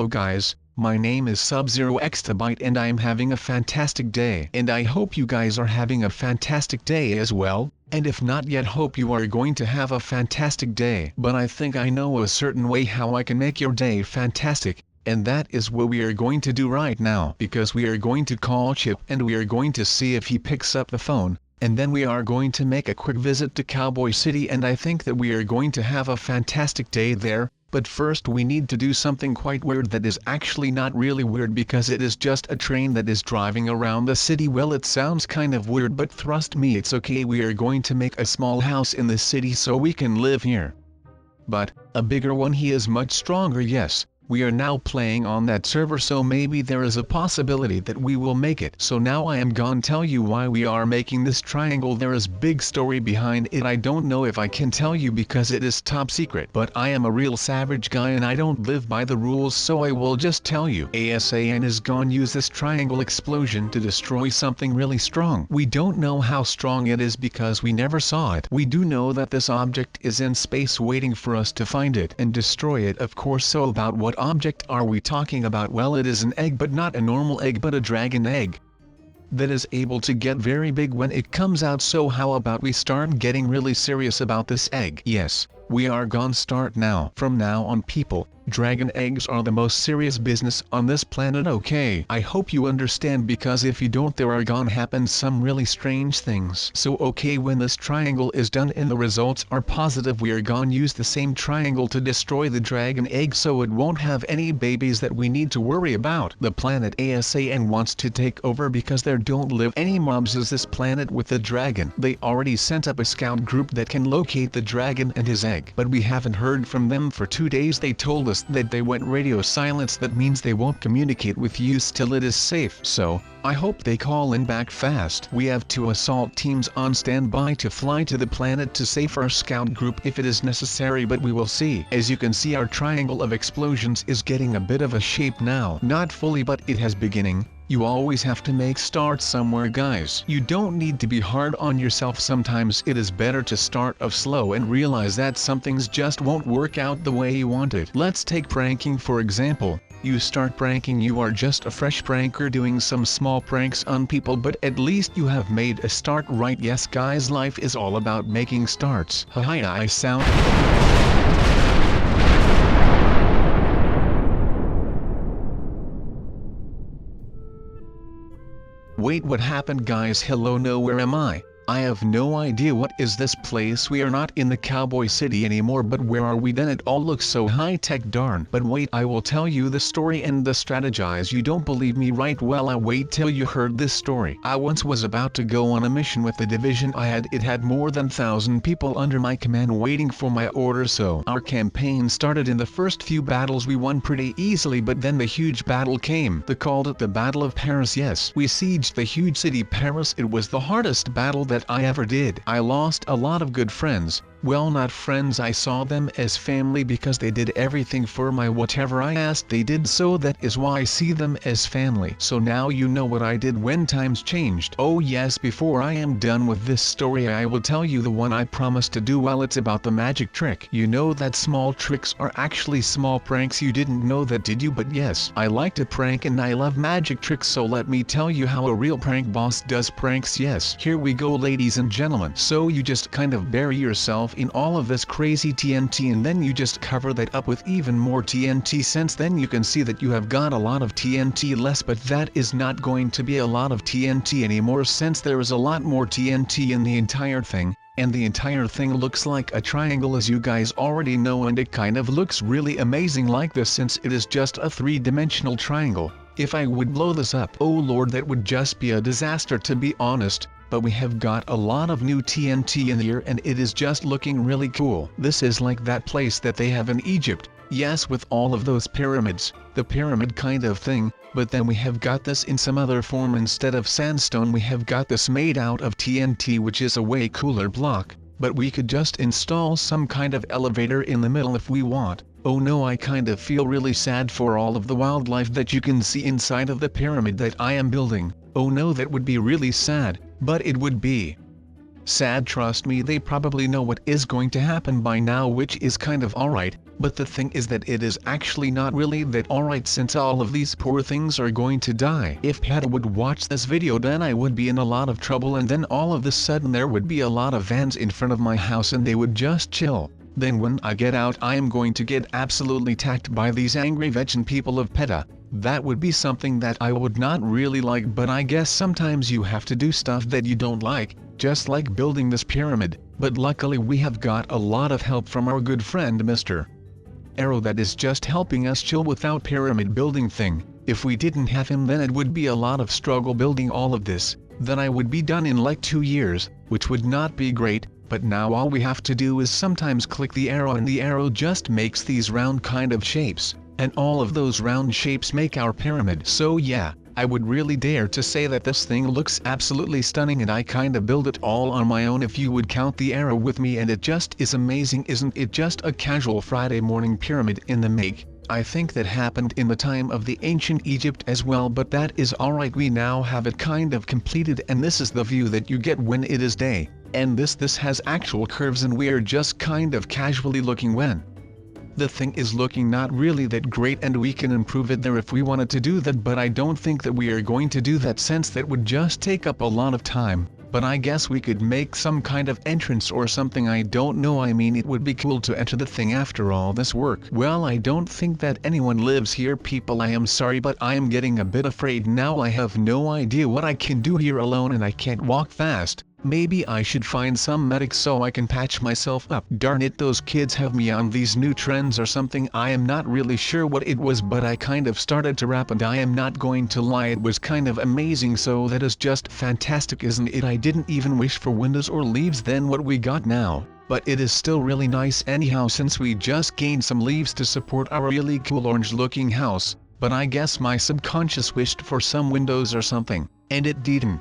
Hello guys, my name is SubZeroExtabyte and I am having a fantastic day. And I hope you guys are having a fantastic day as well, and if not yet hope you are going to have a fantastic day. But I think I know a certain way how I can make your day fantastic, and that is what we are going to do right now. Because we are going to call Chip and we are going to see if he picks up the phone. And then we are going to make a quick visit to Cowboy City and I think that we are going to have a fantastic day there. But first we need to do something quite weird that is actually not really weird because it is just a train that is driving around the city. Well, it sounds kind of weird, but trust me, it's okay. We are going to make a small house in the city so we can live here. But a bigger one. He is much stronger. Yes. We are now playing on that server, so maybe there is a possibility that we will make it. So now I am gonna tell you why we are making this triangle. There is big story behind it. I don't know if I can tell you because it is top secret. But I am a real savage guy and I don't live by the rules, so I will just tell you. ASAN is gonna use this triangle explosion to destroy something really strong. We don't know how strong it is because we never saw it. We do know that this object is in space waiting for us to find it and destroy it, of course. So about what object are we talking about? Well, it is an egg, but not a normal egg, but a dragon egg that is able to get very big when it comes out. So how about we start getting really serious about this egg? Yes, we are gonna start now. From now on, people, dragon eggs are the most serious business on this planet, okay? I hope you understand, because if you don't, there are gonna happen some really strange things. So okay, when this triangle is done and the results are positive, we are gonna use the same triangle to destroy the dragon egg so it won't have any babies that we need to worry about. The planet ASAN wants to take over because there don't live any mobs as this planet with the dragon. They already sent up a scout group that can locate the dragon and his egg, but we haven't heard from them for 2 days. They told us that they went radio silence. That means they won't communicate with you till it is safe. So I hope they call in back fast. We have 2 assault teams on standby to fly to the planet to save our scout group if it is necessary, but we will see. As you can see, our triangle of explosions is getting a bit of a shape now. Not fully, but it has beginning. You always have to make start somewhere, guys. You don't need to be hard on yourself. Sometimes it is better to start off slow and realize that some things just won't work out the way you want it. Let's take pranking for example. You start pranking, you are just a fresh pranker doing some small pranks on people, but at least you have made a start, right? Yes guys, life is all about making starts. Haha, I sound... Wait, what happened guys? Hello, no, where am I? I have no idea. What is this place? We are not in the Cowboy City anymore, but where are we then? It all looks so high-tech, darn. But wait, I will tell you the story and the strategize. You don't believe me, right? Well, I wait till you heard this story. I once was about to go on a mission with the division I had. It had more than 1,000 people under my command waiting for my orders. So our campaign started. In the first few battles we won pretty easily, but then the huge battle came. They called it the Battle of Paris. Yes, we sieged the huge city Paris. It was the hardest battle that I ever did. I lost a lot of good friends. Well, not friends, I saw them as family because they did everything for my whatever I asked they did, so that is why I see them as family. So now you know what I did when times changed. Oh yes, before I am done with this story I will tell you the one I promised to do. Well, it's about the magic trick. You know that small tricks are actually small pranks. You didn't know that, did you? But yes, I like to prank and I love magic tricks, so let me tell you how a real prank boss does pranks. Yes, here we go ladies and gentlemen. So you just kind of bury yourself in all of this crazy TNT and then you just cover that up with even more TNT. Since then you can see that you have got a lot of TNT less, but that is not going to be a lot of TNT anymore since there is a lot more TNT in the entire thing. And the entire thing looks like a triangle, as you guys already know, and it kind of looks really amazing like this since it is just a 3-dimensional triangle. If I would blow this up, oh lord, that would just be a disaster, to be honest. But we have got a lot of new TNT in here and it is just looking really cool. This is like that place that they have in Egypt. Yes, with all of those pyramids, the pyramid kind of thing. But then we have got this in some other form. Instead of sandstone we have got this made out of TNT, which is a way cooler block. But we could just install some kind of elevator in the middle if we want. Oh no, I kind of feel really sad for all of the wildlife that you can see inside of the pyramid that I am building. Oh no, that would be really sad, but it would be sad, trust me. They probably know what is going to happen by now, which is kind of alright. But the thing is that it is actually not really that alright, since all of these poor things are going to die. If PETA would watch this video, then I would be in a lot of trouble, and then all of a sudden there would be a lot of vans in front of my house and they would just chill. Then when I get out, I am going to get absolutely attacked by these angry vegan people of PETA. That would be something that I would not really like, but I guess sometimes you have to do stuff that you don't like, just like building this pyramid. But luckily we have got a lot of help from our good friend Mr. Arrow that is just helping us chill without pyramid building thing. If we didn't have him, then it would be a lot of struggle building all of this. Then I would be done in like 2 years, which would not be great. But now all we have to do is sometimes click the arrow and the arrow just makes these round kind of shapes, and all of those round shapes make our pyramid. So yeah, I would really dare to say that this thing looks absolutely stunning, and I kinda build it all on my own if you would count the arrow with me, and it just is amazing. Isn't it just a casual Friday morning pyramid in the make? I think that happened in the time of the ancient Egypt as well, but that is alright. We now have it kind of completed, and this is the view that you get when it is day. And this has actual curves, and we are just kind of casually looking when the thing is looking not really that great, and we can improve it there if we wanted to do that, but I don't think that we are going to do that since that would just take up a lot of time. But I guess we could make some kind of entrance or something, I don't know. I mean, it would be cool to enter the thing after all this work. Well, I don't think that anyone lives here, people. I am sorry, but I am getting a bit afraid now. I have no idea what I can do here alone, and I can't walk fast. Maybe I should find some medic so I can patch myself up. Darn it, those kids have me on these new trends or something. I am not really sure what it was, but I kind of started to rap, and I am not going to lie, it was kind of amazing. So that is just fantastic, isn't it? I didn't even wish for windows or leaves than what we got now. But it is still really nice anyhow, since we just gained some leaves to support our really cool orange looking house. But I guess my subconscious wished for some windows or something, and it didn't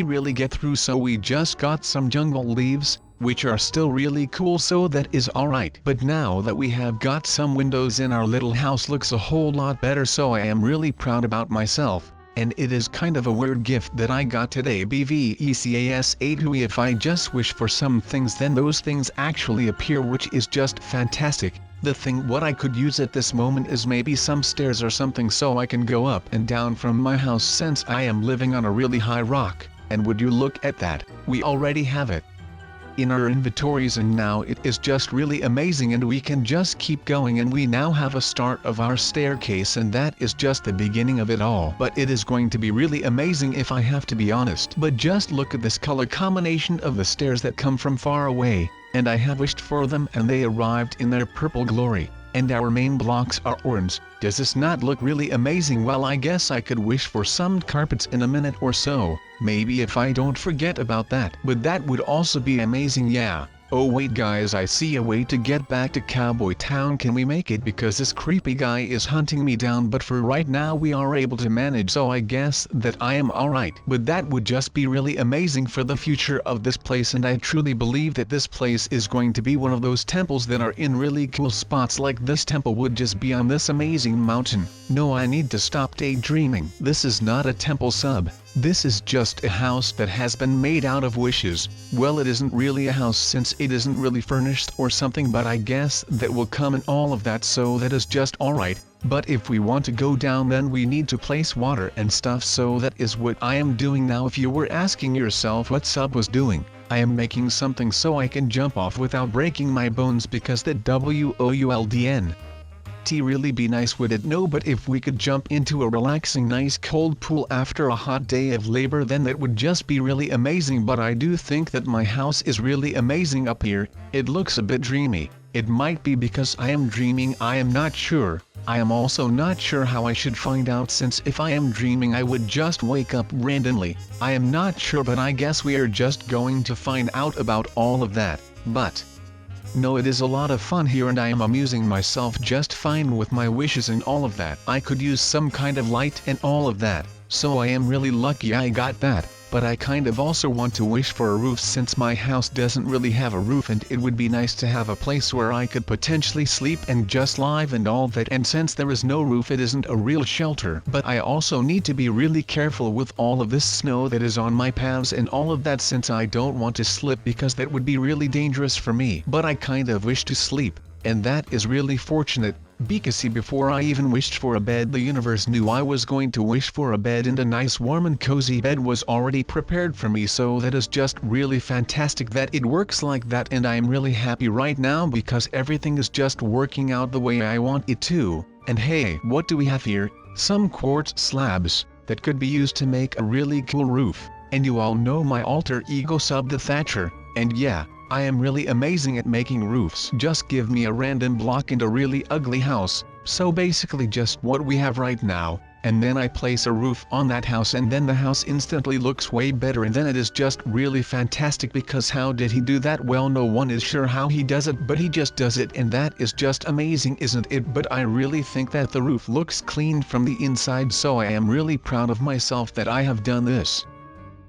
really get through, so we just got some jungle leaves, which are still really cool, so that is alright. But now that we have got some windows in our little house, looks a whole lot better, so I am really proud about myself. And it is kind of a weird gift that I got today. BVECAS8. If I just wish for some things, then those things actually appear, which is just fantastic. The thing what I could use at this moment is maybe some stairs or something, so I can go up and down from my house, since I am living on a really high rock. And would you look at that, we already have it in our inventories, and now it is just really amazing, and we can just keep going, and we now have a start of our staircase, and that is just the beginning of it all. But it is going to be really amazing if I have to be honest. But just look at this color combination of the stairs that come from far away, and I have wished for them and they arrived in their purple glory. And our main blocks are orange. Does this not look really amazing? Well, I guess I could wish for some carpets in a minute or so, maybe, if I don't forget about that. But that would also be amazing, yeah. Oh wait guys, I see a way to get back to Cowboy Town. Can we make it? Because this creepy guy is hunting me down, but for right now we are able to manage, so I guess that I am alright. But that would just be really amazing for the future of this place, and I truly believe that this place is going to be one of those temples that are in really cool spots, like this temple would just be on this amazing mountain. No, I need to stop daydreaming. This is not a temple sub. This is just a house that has been made out of wishes. Well, it isn't really a house since it isn't really furnished or something, but I guess that will come in all of that, so that is just alright. But if we want to go down, then we need to place water and stuff, so that is what I am doing now. If you were asking yourself what sub was doing, I am making something so I can jump off without breaking my bones, because that WOULDN really be nice, would it? No, but if we could jump into a relaxing nice cold pool after a hot day of labor, then that would just be really amazing. But I do think that my house is really amazing up here. It looks a bit dreamy. It might be because I am dreaming, I am not sure. I am also not sure how I should find out, since if I am dreaming I would just wake up randomly. I am not sure, but I guess we are just going to find out about all of that. But no, it is a lot of fun here, and I am amusing myself just fine with my wishes and all of that. I could use some kind of light and all of that, so I am really lucky I got that. But I kind of also want to wish for a roof, since my house doesn't really have a roof, and it would be nice to have a place where I could potentially sleep and just live and all that. And since there is no roof, it isn't a real shelter. But I also need to be really careful with all of this snow that is on my paths and all of that, since I don't want to slip, because that would be really dangerous for me. But I kind of wish to sleep, And that is really fortunate, because see, before I even wished for a bed, the universe knew I was going to wish for a bed, and a nice warm and cozy bed was already prepared for me. So that is just really fantastic that it works like that, and I am really happy right now because everything is just working out the way I want it to. And hey, what do we have here? Some quartz slabs that could be used to make a really cool roof. And you all know my alter ego Sub the Thatcher, and yeah, I am really amazing at making roofs. Just give me a random block and a really ugly house, so basically just what we have right now, and then I place a roof on that house, and then the house instantly looks way better, and then it is just really fantastic. Because how did he do that? Well, no one is sure how he does it, but he just does it, and that is just amazing, isn't it? But I really think that the roof looks clean from the inside, so I am really proud of myself that I have done this.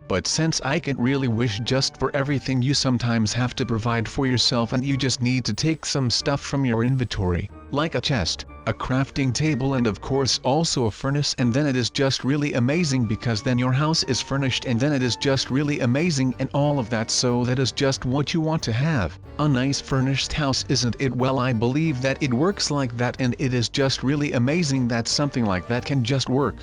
But since I can't really wish just for everything, you sometimes have to provide for yourself, and you just need to take some stuff from your inventory, like a chest, a crafting table, and of course also a furnace, and then it is just really amazing because then your house is furnished, and then it is just really amazing and all of that. So that is just what you want to have, a nice furnished house, isn't it? Well, I believe that it works like that, and it is just really amazing that something like that can just work.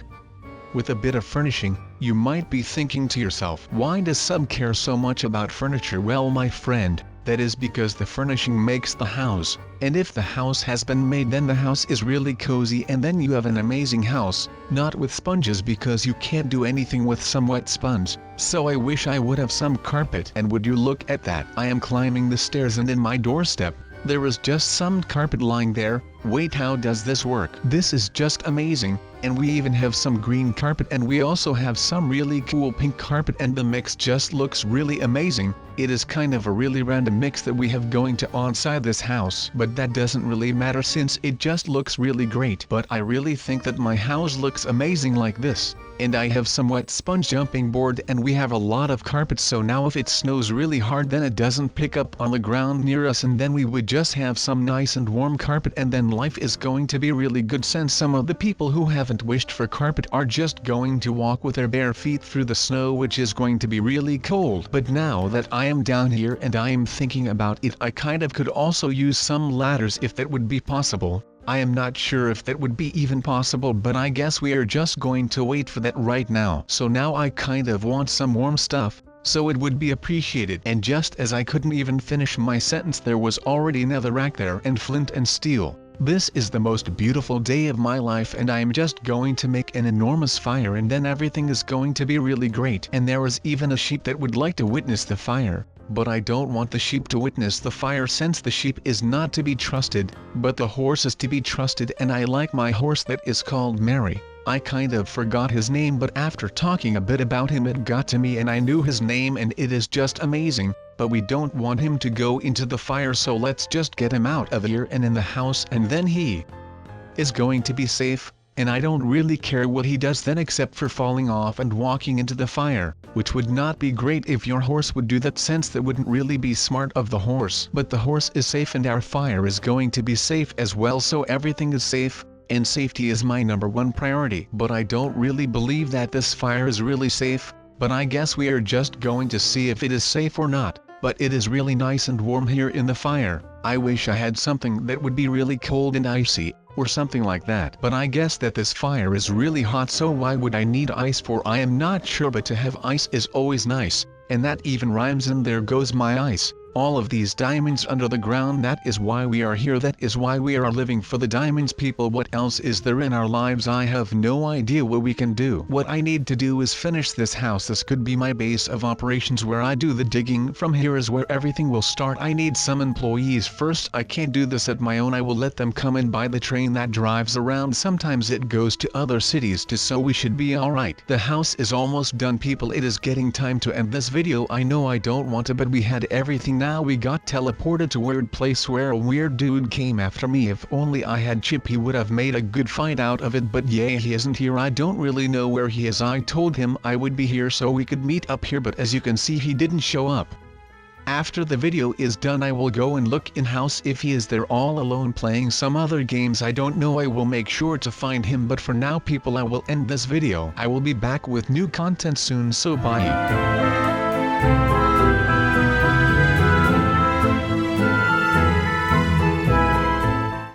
With a bit of furnishing, you might be thinking to yourself, why does Sub care so much about furniture? Well, my friend, that is because the furnishing makes the house, and if the house has been made, then the house is really cozy, and then you have an amazing house, not with sponges, because you can't do anything with some wet sponge. So I wish I would have some carpet, and would you look at that? I am climbing the stairs, and in my doorstep, there is just some carpet lying there. Wait, how does this work? This is just amazing, and we even have some green carpet, and we also have some really cool pink carpet, and the mix just looks really amazing. It is kind of a really random mix that we have going to inside this house, but that doesn't really matter since it just looks really great. But I really think that my house looks amazing like this. And I have some wet sponge jumping board, and we have a lot of carpet, so now if it snows really hard, then it doesn't pick up on the ground near us, and then we would just have some nice and warm carpet, and then life is going to be really good, since some of the people who haven't wished for carpet are just going to walk with their bare feet through the snow, which is going to be really cold. But now that I am down here and I am thinking about it, I kind of could also use some ladders if that would be possible. I am not sure if that would be even possible, but I guess we are just going to wait for that right now. So now I kind of want some warm stuff, so it would be appreciated. And just as I couldn't even finish my sentence, there was already another rack there, and flint and steel. This is the most beautiful day of my life, and I am just going to make an enormous fire, and then everything is going to be really great. And there is even a sheep that would like to witness the fire. But I don't want the sheep to witness the fire, since the sheep is not to be trusted, but the horse is to be trusted, and I like my horse that is called Mary. I kind of forgot his name, but after talking a bit about him it got to me and I knew his name, and it is just amazing. But we don't want him to go into the fire, so let's just get him out of here and in the house, and then he is going to be safe. And I don't really care what he does then, except for falling off and walking into the fire, which would not be great if your horse would do that, since that wouldn't really be smart of the horse. But the horse is safe and our fire is going to be safe as well, so everything is safe, and safety is my #1 priority. But I don't really believe that this fire is really safe, but I guess we are just going to see if it is safe or not. But it is really nice and warm here in the fire. I wish I had something that would be really cold and icy, or something like that. But I guess that this fire is really hot, so why would I need ice for? I am not sure, but to have ice is always nice, and that even rhymes, and there goes my ice. All of these diamonds under the ground, that is why we are here, that is why we are living for the diamonds, people. What else is there in our lives? I have no idea what we can do. What I need to do is finish this house. This could be my base of operations where I do the digging. From here is where everything will start. I need some employees first. I can't do this at my own. I will let them come in by the train that drives around. Sometimes it goes to other cities too, so we should be alright. The house is almost done, people. It is getting time to end this video. I know I don't want to, but we had everything. Now we got teleported to a weird place where a weird dude came after me. If only I had Chip, he would have made a good fight out of it, but yeah, he isn't here. I don't really know where he is. I told him I would be here so we could meet up here, but as you can see, he didn't show up. After the video is done, I will go and look in house if he is there all alone playing some other games. I don't know. I will make sure to find him, but for now, people, I will end this video. I will be back with new content soon, so bye.